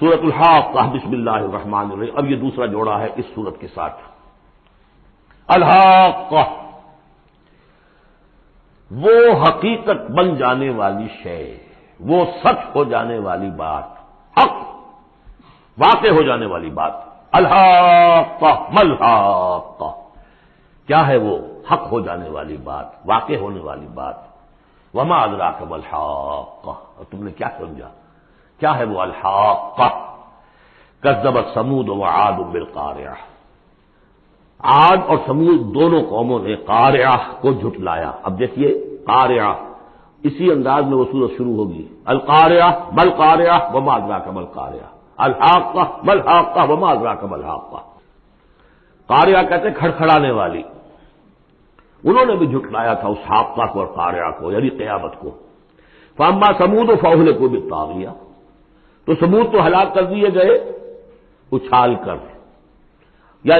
سورۃ الحاقہ بسم اللہ الرحمن الرحیم. اب یہ دوسرا جوڑا ہے اس سورت کے ساتھ. الحاقہ وہ حقیقت بن جانے والی شے، وہ سچ ہو جانے والی بات، حق واقع ہو جانے والی بات. الحاقہ ملحاقہ، کیا ہے وہ حق ہو جانے والی بات، واقع ہونے والی بات. وما ادراک ملحاقہ، اور تم نے کیا سمجھا کیا ہے وہ الحاقہ. کذبت ثمود وعاد بالقارعہ، عاد اور سمود دونوں قوموں نے قارعہ کو جھٹلایا. اب دیکھیے قارعہ اسی انداز میں وہ سورت شروع ہوگی. القارعہ مل قارعہ وما ادراک مل قارعہ، الحاقہ مل حاقہ وما ادراک مل حاقہ. قارعہ کہتے ہیں کھڑکھڑانے والی، انہوں نے بھی جھٹلایا تھا اس حاقہ کو اور قارعہ کو، یعنی قیامت کو. فاما ثمود فاہلکوا بالطاغیہ، تو سمود تو ہلاک کر دیے گئے اچھال کر، یا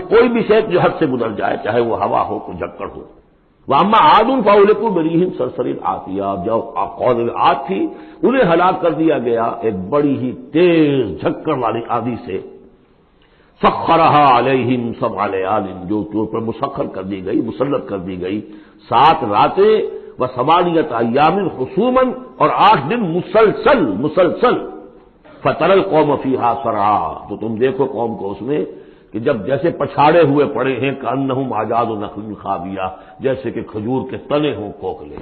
کوئی بھی شے جو حد سے گزر جائے، چاہے وہ ہوا ہو کوئی جھکڑ ہو. واما عاد فاہلکوا بريح صرصر عاتیہ، جو قوم عاد تھی انہیں ہلاک کر دیا گیا ایک بڑی ہی تیز جھکڑ والی آندھی سے. سخرها علیہم سبع لیال، جو پر مسخر کر دی گئی، مسلط کر دی گئی 7 راتیں و8 ایام حسوما، اور 8 دن مسلسل. فترى القوم فيها صرعا، تو تم دیکھو قوم کو اس میں کہ جب جیسے پچھاڑے ہوئے پڑے ہیں، کأنہم اعجاز نخل خاویہ، جیسے کہ کھجور کے تنے ہوں کھوکھلے.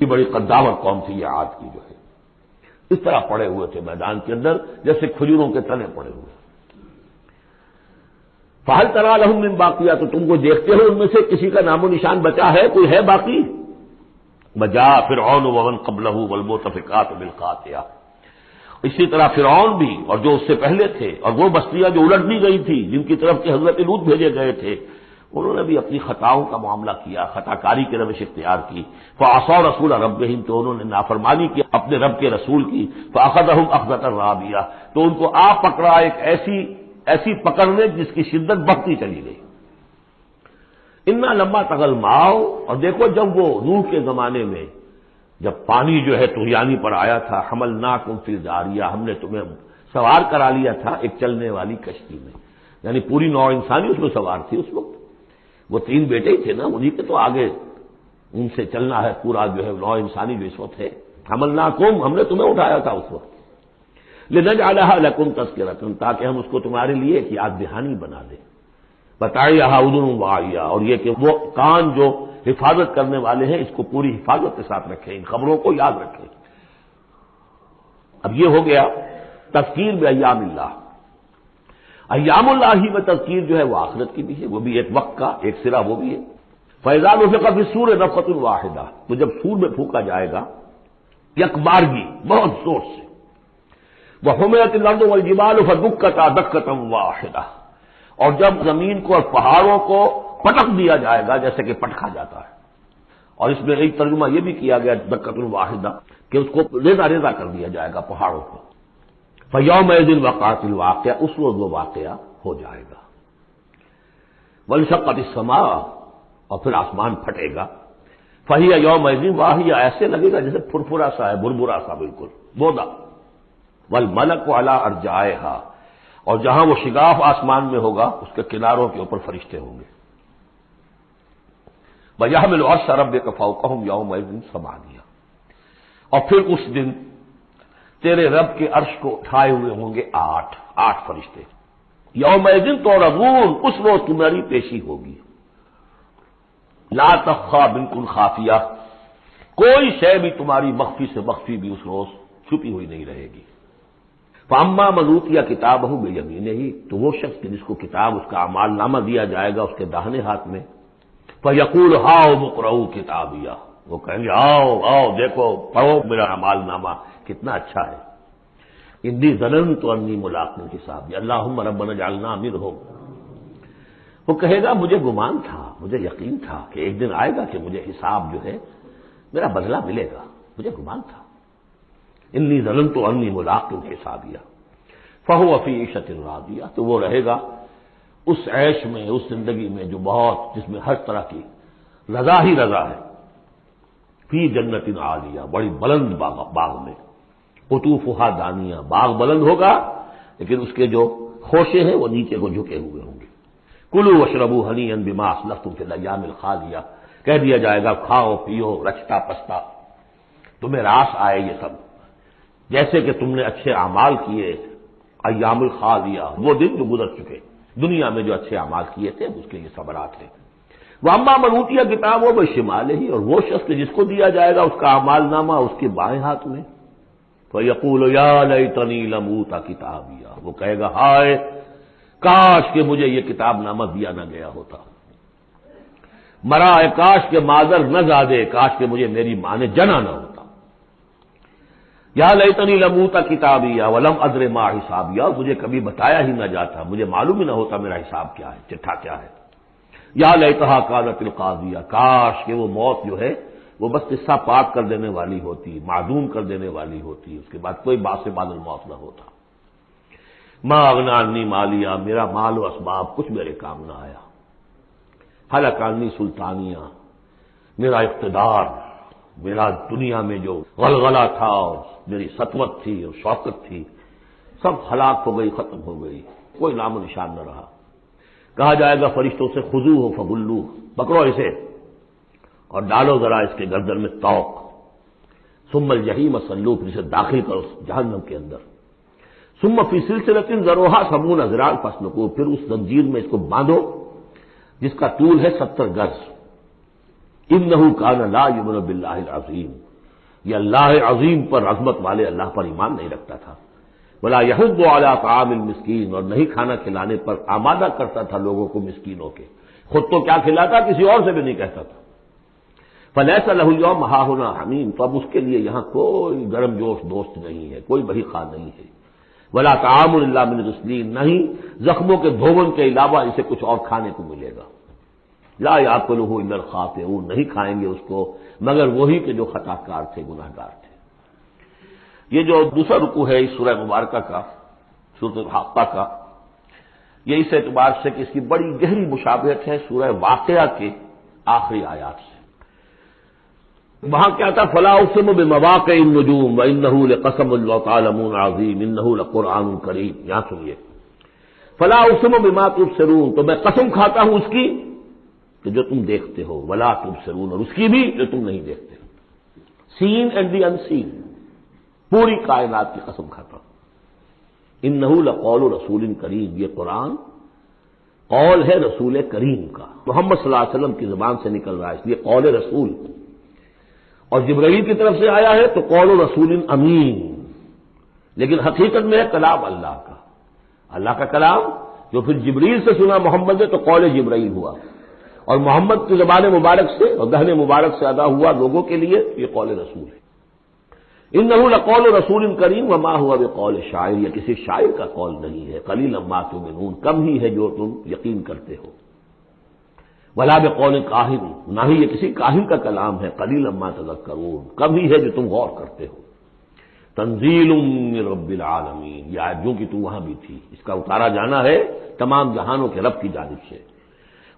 یہ بڑی قدامت قوم تھی یہ عاد کی، جو ہے اس طرح پڑے ہوئے تھے میدان کے اندر جیسے کھجوروں کے تنے پڑے ہوئے. فہل تری لہم من باقیہ، تو تم کو دیکھتے ہو ان میں سے کسی کا نام و نشان بچا ہے، کوئی ہے باقی. وجاء فرعون ومن قبلہ والمؤتفقات بالخاطئہ، اسی طرح فرعون بھی اور جو اس سے پہلے تھے، اور وہ بستیاں جو الٹ دی گئی تھی جن کی طرف کہ حضرت لوط بھیجے گئے تھے، انہوں نے بھی اپنی خطاؤں کا معاملہ کیا، خطا کاری کی روش اختیار کی. فعصوا رسول ربہم، تو انہوں نے نافرمانی کی اپنے رب کے رسول کی. فاخذہم اخذۃ رابیہ، تو ان کو آ پکڑا ایک ایسی پکڑنے جس کی شدت بڑھتی چلی گئی. انا لما طغى الماء، اور دیکھو جب وہ نوح کے زمانے میں جب پانی جو ہے طغیانی پر آیا تھا، حملناکم فی الجاریہ، ہم نے تمہیں سوار کرا لیا تھا ایک چلنے والی کشتی میں، یعنی پوری نوع انسانی اس میں سوار تھی اس وقت. وہ 3 بیٹے ہی تھے نا، انہیں کے تو آگے ان سے چلنا ہے پورا جو ہے نوع انسانی جو اس وقت ہے. حملناکم، ہم نے تمہیں اٹھایا تھا اس وقت. لنجعلها لکم تذکرۃ، تاکہ ہم اس کو تمہارے لیے ایک یاد دہانی بنا دیں. بتعیھا اذن واعیہ، اور یہ کہ وہ کان جو حفاظت کرنے والے ہیں اس کو پوری حفاظت کے ساتھ رکھیں، ان خبروں کو یاد رکھیں. اب یہ ہو گیا تذکیر بایام اللہ. ایام اللہ ہی میں تذکیر جو ہے وہ آخرت کی بھی ہے، وہ بھی ایک وقت کا ایک سرا وہ بھی ہے. فاذا نفخ فی الصور نفخۃ واحدہ، تو جب سور میں پھونکا جائے گا یک بارگی بہت زور سے. وحملت الارض والجبال فدکتا دکۃ واحدہ، اور جب زمین کو اور پہاڑوں کو پٹک دیا جائے گا جیسے کہ پٹکا جاتا ہے. اور اس میں ایک ترجمہ یہ بھی کیا گیا دکۃ واحدہ کہ اس کو ریزہ ریزہ کر دیا جائے گا پہاڑوں کو. فیومئذ وقعت الواقعہ، اس روز وہ واقعہ ہو جائے گا. وانشقت السماء، اور پھر آسمان پھٹے گا. فہی یومئذ واہیہ، ایسے لگے گا جیسے پھرپھرا سا ہے، بھربھرا سا بالکل بودا. والملک علی ارجائہا، اور جہاں وہ شگاف آسمان میں ہوگا اس کے کناروں کے اوپر فرشتے ہوں گے. وَيَحْمِلُ عَرْشَ رَبِّكَ فَوْقَهُمْ يَوْمَئِذٍ ثَمَانِيَةٌ، اور پھر اس دن تیرے رب کے عرش کو اٹھائے ہوئے ہوں گے 8 فرشتے. یومئذ تعرضون، اس روز تمہاری پیشی ہوگی. لا تخفی منکم خافیہ، کوئی شے بھی تمہاری مخفی سے مخفی بھی اس روز چھپی ہوئی نہیں رہے گی. فاما من اوتی کتابہ بیمینہ، تو وہ شخص جس کو کتاب اس کا اعمال نامہ دیا جائے گا اس کے داہنے ہاتھ میں. فیقول ہاؤم اقرؤوا کتابیہ، وہ کہیں گے آؤ دیکھو پڑھو میرا اعمال نامہ کتنا اچھا ہے. انی ظننت انی ملاق حسابی اللہم ربنا اجعلنا منہم. وہ کہے گا مجھے گمان تھا، مجھے یقین تھا کہ ایک دن آئے گا کہ مجھے حساب جو ہے میرا بدلہ ملے گا، مجھے گمان تھا. انی ظننت انی ملاق حسابیہ فہو فی عیشۃ راضیہ، تو وہ رہے گا اس عیش میں، اس زندگی میں جو بہت، جس میں ہر طرح کی رضا ہی رضا ہے. فی جنت عالیہ، بڑی بلند باغ میں. قطوفھا دانیہ، باغ بلند ہوگا لیکن اس کے جو خوشے ہیں وہ نیچے کو جھکے ہوئے ہوں گے۔ کلوا واشربوا ہنیئا بما اسلفتم فی الایام الخالیہ، کہہ دیا جائے گا کھاؤ پیو رچتا پستا، تمہیں راس آئے یہ سب، جیسے کہ تم نے اچھے اعمال کیے ایام الخالیہ، وہ دن جو گزر چکے، دنیا میں جو اچھے اعمال کیے تھے اس کے لیے ثمرات ہیں۔ واما من اوتی کتابہ بشمالہ، اور وہ شخص جس کو دیا جائے گا اس کا اعمال نامہ اس کے بائیں ہاتھ میں، فیقول یا لیتنی لم اوت کتابیہ، وہ کہے گا ہائے کاش کہ مجھے یہ کتاب نامہ دیا نہ گیا ہوتا، مرا کاش کہ مادر نہ زادے، کاش کہ مجھے میری ماں نے جنا نہ ہوتا، یا لیتنی لم اوت کتابیہ ولم ادر ما حسابیہ، مجھے کبھی بتایا ہی نہ جاتا، مجھے معلوم ہی نہ ہوتا میرا حساب کیا ہے، چٹھا کیا ہے، یا لیتہا کانت القاضیہ، کاش کہ وہ موت جو ہے وہ بس قصہ پاک کر دینے والی ہوتی، معدوم کر دینے والی ہوتی، اس کے بعد کوئی باعث بعد الموت نہ ہوتا۔ ما اغنی عنی مالیہ، میرا مال و اسباب کچھ میرے کام نہ آیا، ہلک عنی سلطانیہ، میرا اقتدار، میرا دنیا میں جو غلغلہ تھا اور میری سطوت تھی اور شوکت تھی سب ہلاک ہو گئی، ختم ہو گئی، کوئی نام و نشان نہ رہا۔ کہا جائے گا فرشتوں سے خذوہ فغلوہ، پکڑو اسے اور ڈالو ذرا اس کے گردن میں توق، ثم الجحیم صلوہ، پھر اسے داخل کرو جہنم کے اندر، ثم فی سلسلۃ ذرعها 70 ذراعا فاسلکوہ، پھر اس زنجیر میں اس کو باندھو جس کا طول ہے 70 گز، انہ کان لا یؤمن باللہ العظیم، یہ اللہ عظیم پر، عظمت والے اللہ پر ایمان نہیں رکھتا تھا، ولا یحض علی طعام المسکین، اور نہیں کھانا کھلانے پر آمادہ کرتا تھا لوگوں کو مسکینوں کے، خود تو کیا کھلاتا کسی اور سے بھی نہیں کہتا تھا۔ فلیس لہ اليوم ہاہنا حمیم، تو اب اس کے لیے یہاں کوئی گرم جوش دوست نہیں ہے، کوئی بہی خواہ نہیں ہے، ولا طعام الا من غسلین، نہیں زخموں کے دھون کے علاوہ اسے کچھ اور کھانے کو ملے گا، لا یاکلہ الا الخاطئون، نہیں کھائیں گے اس کو مگر وہی کہ جو خطا کار تھے، گناہ گار تھے۔ یہ جو دوسرا رکوع ہے اس سورہ مبارکہ کا، سورۃ الحاقہ کا، یہ اس اعتبار سے کہ اس کی بڑی گہری مشابہت ہے سورہ واقعہ کے آخری آیات سے۔ وہاں کیا تھا، فلا اقسم بمواقع النجوم وانہ لقسم لو تعلمون عظیم انہ لقرآن کریم، یہاں سنیے، فلا اقسم بما تبصرون، تو میں قسم کھاتا ہوں اس کی کہ جو تم دیکھتے ہو، ولا تبصرون، اور اس کی بھی جو تم نہیں دیکھتے، سین اینڈ دی ان سین، پوری کائنات کی قسم کھاتا ہوں۔ انہ لقول رسول کریم، یہ قرآن قول ہے رسول کریم کا، محمد صلی اللہ علیہ وسلم کی زبان سے نکل رہا ہے، اس لیے قول رسول، اور جبرائیل کی طرف سے آیا ہے تو قول رسول امین، لیکن حقیقت میں ہے کلام اللہ کا، اللہ کا کلام جو پھر جبریل سے سنا محمد نے تو قول جبرائیل ہوا، اور محمد کی زبان مبارک سے اور دہن مبارک سے ادا ہوا لوگوں کے لیے، یہ قول رسول ہے۔ انہ لقول رسول کریم وما هو بقول شاعر، یہ کسی شاعر کا قول نہیں ہے، قلیلا ما تؤمنون، کم ہی ہے جو تم یقین کرتے ہو، ولا بقول کاہن، نہ ہی یہ کسی کاہن کا کلام ہے، قلیلا ما تذکرون، کم ہی ہے جو تم غور کرتے ہو، تنزیل من رب العالمین، یہ آیت جو کہ تو وہاں بھی تھی، اس کا اتارا جانا ہے تمام جہانوں کے رب کی جانب سے۔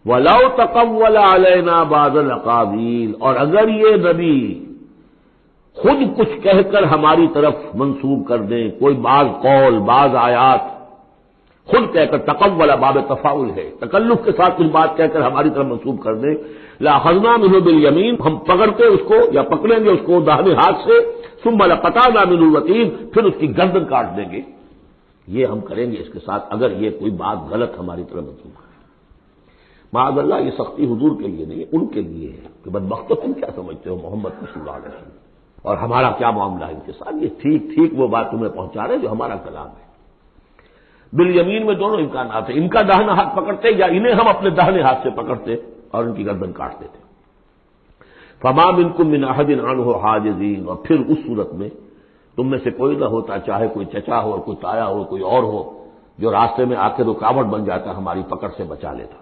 وَلَوْ تَقَوَّلَ عَلَيْنَا بَعْضَ الْأَقَاوِيلِ، اور اگر یہ نبی خود کچھ کہہ کر ہماری طرف منسوب کر دیں، کوئی بعض قول بعض آیات خود کہہ کر، تقول باب تفاعل ہے، تکلف کے ساتھ کچھ بات کہہ کر ہماری طرف منسوب کر دیں، لَأَخَذْنَا مِنْهُ بِالْيَمِينِ، ہم پکڑتے اس کو یا پکڑیں گے اس کو داہنے ہاتھ سے، ثُمَّ لَقَطَعْنَا مِنْهُ الْوَتِينَ، پھر اس کی گردن کاٹ دیں گے، یہ ہم کریں گے اس کے ساتھ اگر یہ کوئی بات غلط ہماری طرف منسوب ہے۔ معاذ اللہ، یہ سختی حضور کے لیے نہیں ہے، ان کے لیے ہے کہ بدبختو تم کیا سمجھتے ہو محمد صلی اللہ علیہ وسلم، اور ہمارا کیا معاملہ ہے ان کے ساتھ، یہ ٹھیک وہ بات تمہیں پہنچا رہے جو ہمارا کلام ہے۔ بالیمین میں دونوں امکانات ہیں، ان کا داہنا ہاتھ پکڑتے یا انہیں ہم اپنے داہنے ہاتھ سے پکڑتے اور ان کی گردن کاٹ دیتے۔ فما منکم من احد عنہ حاجزین، اور پھر اس صورت میں تم میں سے کوئی نہ ہوتا، چاہے کوئی چچا ہو اور کوئی تایا ہو کوئی اور ہو، جو راستے میں آ کے رکاوٹ بن جاتا ہماری پکڑ سے بچا لیتا۔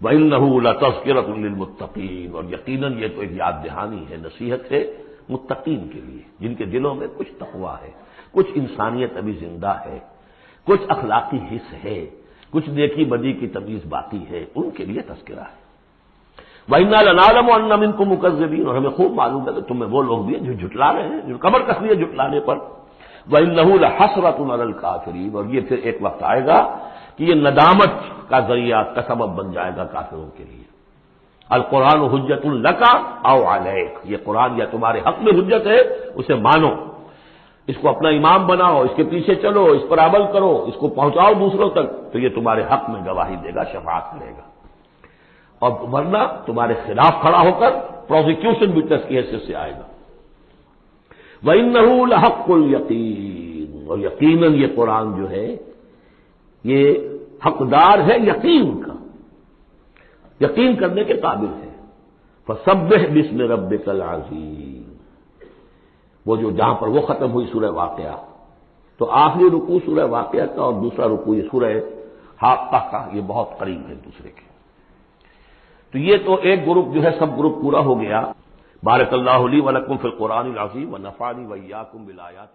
وَإِنَّهُ لَتَذْكِرَةٌ لِّلْمُتَّقِينَ، اور یقیناً یہ تو ایک یاد دہانی ہے، نصیحت ہے متقین کے لیے، جن کے دلوں میں کچھ تقویٰ ہے، کچھ انسانیت ابھی زندہ ہے، کچھ اخلاقی حس ہے، کچھ نیکی بدی کی تمیز باقی ہے، ان کے لیے تذکرہ ہے۔ وَإِنَّا لَنَعْلَمُ أَنَّ مِنكُم مُّكَذِّبِينَ، اور ہمیں خوب معلوم ہے کہ تم میں وہ لوگ بھی ہیں جو جھٹلا رہے ہیں، جو کمر کس لیے جھٹلانے پر۔ وَإِنَّهُ لَحَسْرَةٌ عَلَى الْكَافِرِينَ، اور یہ پھر ایک وقت آئے گا کہ یہ ندامت کا ذریعہ کا سبب بن جائے گا کافروں کے لیے۔ القرآن حجت لک او علیک، یہ قرآن یا تمہارے حق میں حجت ہے، اسے مانو، اس کو اپنا امام بناؤ، اس کے پیچھے چلو، اس پر عمل کرو، اس کو پہنچاؤ دوسروں تک، تو یہ تمہارے حق میں گواہی دے گا، شفاعت کرے گا، اور ورنہ تمہارے خلاف کھڑا ہو کر پروزیکیوشن وٹنس کی حیثیت سے آئے گا۔ وَإِنَّهُ لَحَقُّ الْيَقِينِ، اور یقیناً یہ قرآن جو ہے یہ حقدار ہے یقین کا، یقین کرنے کے قابل ہے۔ فَسَبِّحْ بِاسْمِ رَبِّكَ الْعَظِيمِ، وہ جو جہاں پر وہ ختم ہوئی سورہ واقعہ، تو آخری رکوع سورہ واقعہ کا اور دوسرا رکوع یہ سورہ حاقہ کا، یہ بہت قریب ہے دوسرے کے۔ تو یہ تو ایک گروپ جو ہے، سب گروپ پورا ہو گیا۔ بارک اللہ لی ولکم فی القرآن العظیم ونفعنی وإیاکم بالآیات